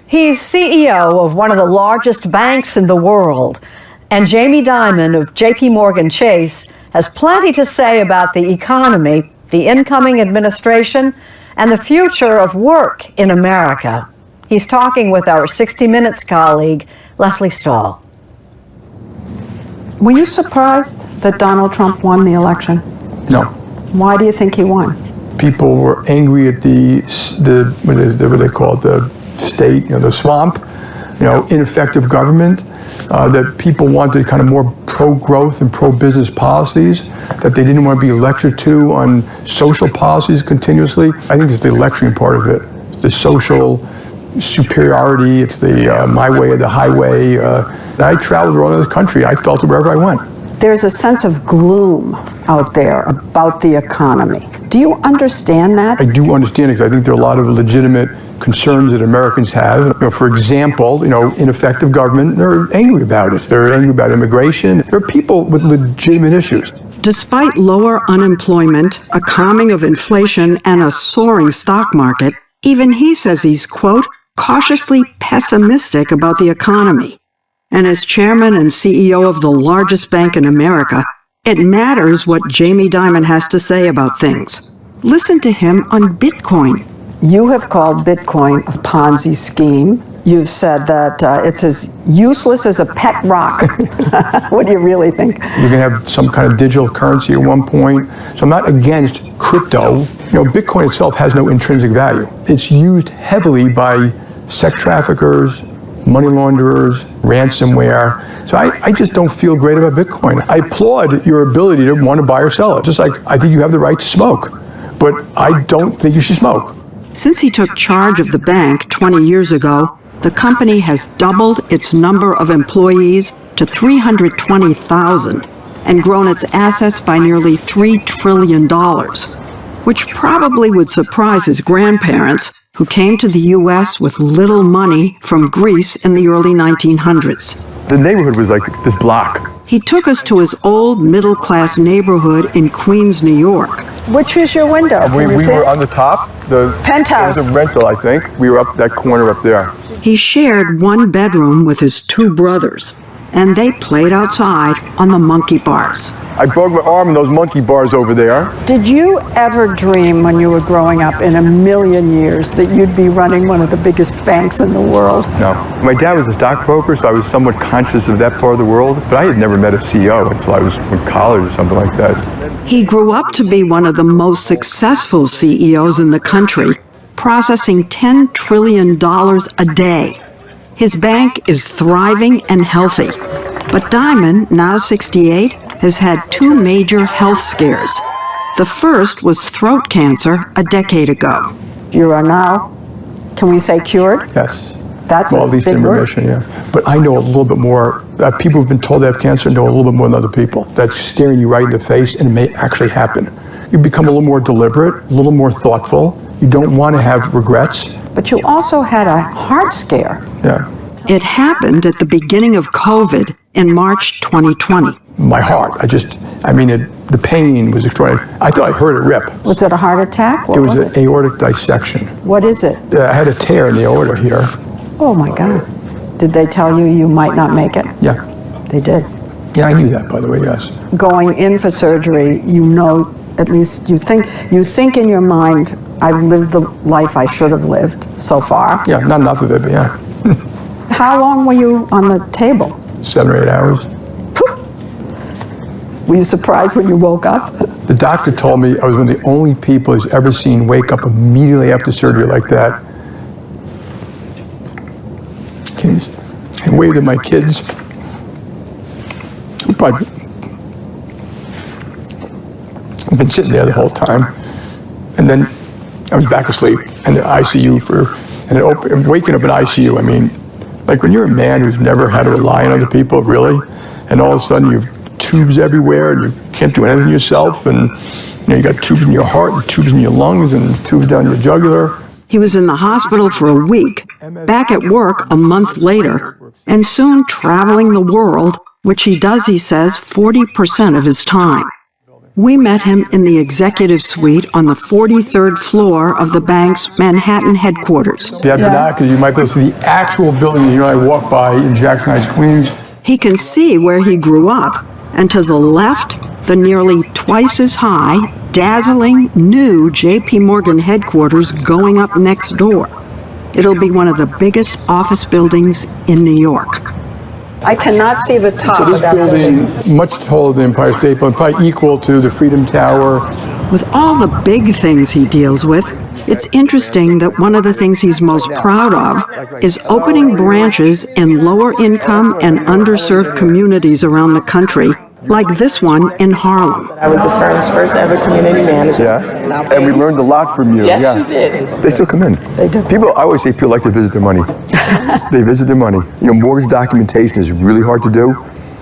He's CEO of one of the largest banks in the world. And Jamie Dimon of JPMorgan Chase has plenty to say about the economy, the incoming administration, and the future of work in America. He's talking with our 60 Minutes colleague, Lesley Stahl. Were you surprised that Donald Trump won the election? No. Why do you think he won? People were angry at what they call it, the state, the swamp, ineffective government, that people wanted kind of more pro-growth and pro-business policies, that they didn't want to be lectured to on social policies continuously. I think it's the lecturing part of it. It's the social superiority, it's the my way or the highway. I traveled around the country. I felt it wherever I went. There's a sense of gloom out there about the economy. Do you understand that? I do understand it because I think there are a lot of legitimate concerns that Americans have. For example, ineffective government, they're angry about it. They're angry about immigration. There are people with legitimate issues. Despite lower unemployment, a calming of inflation, and a soaring stock market, even he says he's, quote, cautiously pessimistic about the economy. And as chairman and CEO of the largest bank in America, it matters what Jamie Dimon has to say about things. Listen to him on Bitcoin. You have called Bitcoin a Ponzi scheme. You've said that it's as useless as a pet rock. What do you really think? You're going to have some kind of digital currency at one point. So I'm not against crypto. Bitcoin itself has no intrinsic value. It's used heavily by sex traffickers, money launderers, ransomware. So I just don't feel great about Bitcoin. I applaud your ability to want to buy or sell it. Just like I think you have the right to smoke, but I don't think you should smoke. Since he took charge of the bank 20 years ago, the company has doubled its number of employees to 320,000 and grown its assets by nearly $3 trillion, which probably would surprise his grandparents, who came to the U.S. with little money from Greece in the early 1900s. The neighborhood was like this block. He took us to his old middle-class neighborhood in Queens, New York. Which is your window? We were on the top. The penthouse. It was a rental, I think. We were up that corner up there. He shared one bedroom with his two brothers, and they played outside on the monkey bars. I broke my arm in those monkey bars over there. Did you ever dream when you were growing up in a million years that you'd be running one of the biggest banks in the world? No. My dad was a stockbroker, so I was somewhat conscious of that part of the world, but I had never met a CEO until I was in college or something like that. He grew up to be one of the most successful CEOs in the country, processing $10 trillion a day. His bank is thriving and healthy. But Dimon, now 68, has had two major health scares. The first was throat cancer a decade ago. You are now, can we say cured? Yes. That's at least in remission, yeah. But I know a little bit more. People who've been told they have cancer know a little bit more than other people. That's staring you right in the face, and it may actually happen. You become a little more deliberate, a little more thoughtful. You don't want to have regrets. But you also had a heart scare. Yeah. It happened at the beginning of COVID in March 2020. My heart, the pain was extraordinary. I thought I heard it rip. Was it a heart attack? It was an aortic dissection. What is it? I had a tear in the aorta here. Oh my God. Did they tell you you might not make it? Yeah. They did? Yeah, I knew that, by the way, yes. Going in for surgery, at least you think in your mind, I've lived the life I should have lived so far. Yeah, not enough of it, but yeah. How long were you on the table? 7 or 8 hours. Were you surprised when you woke up? The doctor told me I was one of the only people he's ever seen wake up immediately after surgery like that. I waved at my kids. But I've been sitting there the whole time. And then I was back asleep in the ICU waking up in ICU, like when you're a man who's never had to rely on other people, really, and all of a sudden you have tubes everywhere and you can't do anything yourself, and you got tubes in your heart and tubes in your lungs and tubes down your jugular. He was in the hospital for a week, back at work a month later, and soon traveling the world, which he does, he says, 40% of his time. We met him in the executive suite on the 43rd floor of the bank's Manhattan headquarters. If you have binoculars, you might be able to see the actual building I walk by in Jackson Heights, Queens. He can see where he grew up, and to the left, the nearly twice as high, dazzling new JPMorgan headquarters going up next door. It'll be one of the biggest office buildings in New York. I cannot see the top So of this that building, much taller than Empire State Building, probably equal to the Freedom Tower. With all the big things he deals with, it's interesting that one of the things he's most proud of is opening branches in lower income and underserved communities around the country, like this one in Harlem. I was the firm's first ever community manager. Yeah, and we learned a lot from you. Yes, yeah. you did. They still come in. They do. People, I always say people like to visit their money. They visit their money. Mortgage documentation is really hard to do.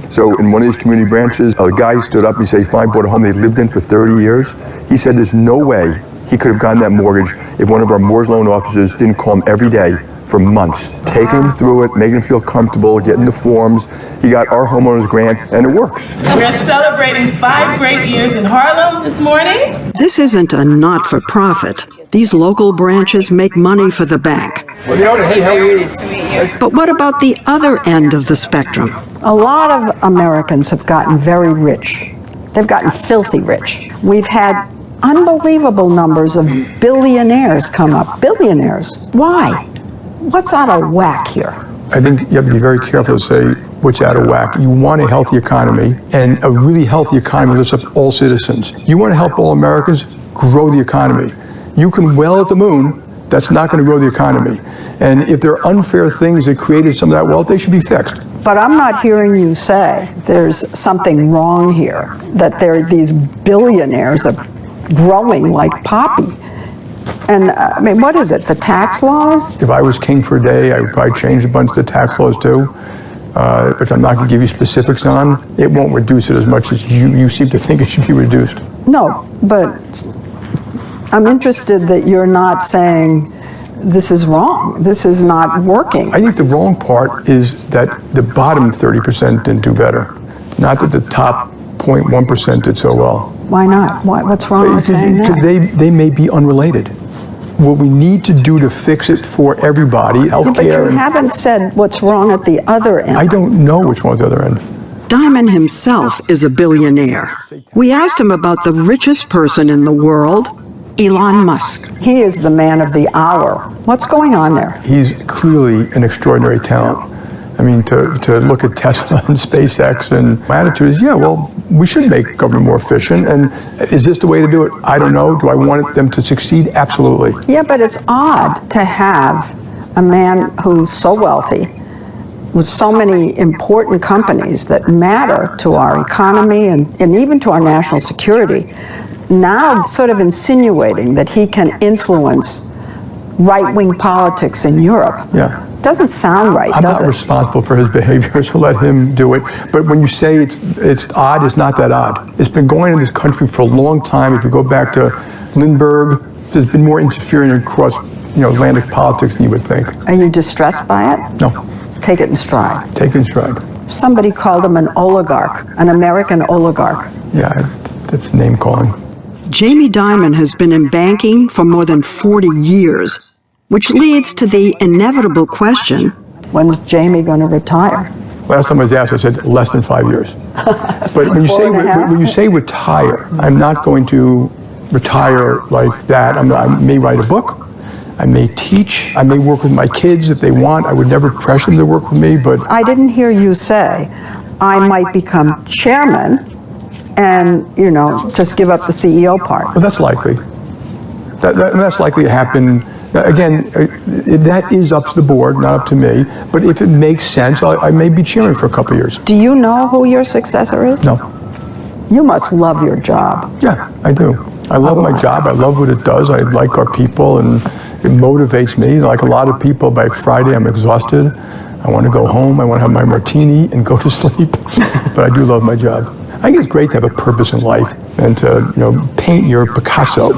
So in one of these community branches, a guy stood up and he said, he finally bought a home they lived in for 30 years. He said there's no way he could have gotten that mortgage if one of our mortgage loan officers didn't call him every day for months, taking him through it, making him feel comfortable, getting the forms. He got our homeowners grant, and it works. We're celebrating 5 great years in Harlem this morning. This isn't a not-for-profit. These local branches make money for the bank. Well, the owner, hey, how are you? But what about the other end of the spectrum? A lot of Americans have gotten very rich. They've gotten filthy rich. We've had unbelievable numbers of billionaires come up. Billionaires. Why? What's out of whack here? I think you have to be very careful to say what's out of whack. You want a healthy economy, and a really healthy economy lifts up all citizens. You want to help all Americans grow the economy. You can well at the moon, that's not going to grow the economy. And if there are unfair things that created some of that wealth, they should be fixed. But I'm not hearing you say there's something wrong here, that these billionaires are growing like poppy. And I mean, what is it, the tax laws? If I was king for a day, I would probably change a bunch of the tax laws too, which I'm not going to give you specifics on. It won't reduce it as much as you seem to think it should be reduced. No, but I'm interested that you're not saying this is wrong, this is not working. I think the wrong part is that the bottom 30% didn't do better, not that the top 0.1% did so well. Why not? What's wrong with saying that? Because they may be unrelated. What we need to do to fix it for everybody, healthcare. But you haven't said what's wrong at the other end. I don't know which one's the other end. Dimon himself is a billionaire. We asked him about the richest person in the world, Elon Musk. He is the man of the hour. What's going on there? He's clearly an extraordinary talent. I mean, to look at Tesla and SpaceX, and my attitude is, yeah, well, we should make government more efficient. And is this the way to do it? I don't know. Do I want them to succeed? Absolutely. Yeah, but it's odd to have a man who's so wealthy, with so many important companies that matter to our economy and even to our national security, now sort of insinuating that he can influence right-wing politics in Europe. Yeah. Doesn't sound right, I'm does not it? responsible for his behavior, so let him do it. But when you say it's odd, it's not that odd. It's been going in this country for a long time. If you go back to Lindbergh, there's been more interfering across Atlantic politics than you would think. Are you distressed by it? No. Take it in stride. Take it in stride. Somebody called him an oligarch, an American oligarch. Yeah, that's name calling. Jamie Dimon has been in banking for more than 40 years, which leads to the inevitable question, When's Jamie going to retire? Last time I was asked, I said less than 5 years. But when you say retire, I'm not going to retire like that. I may write a book. I may teach. I may work with my kids if they want. I would never pressure them to work with me, but I didn't hear you say, I might become chairman and, just give up the CEO part. well, that's likely. That's likely to happen. Again, that is up to the board, not up to me. But if it makes sense, I may be chairman for a couple of years. Do you know who your successor is? No. You must love your job. Yeah, I do. I love my job. I love what it does. I like our people, and it motivates me. Like a lot of people, by Friday, I'm exhausted. I want to go home. I want to have my martini and go to sleep. But I do love my job. I think it's great to have a purpose in life and to, paint your Picasso.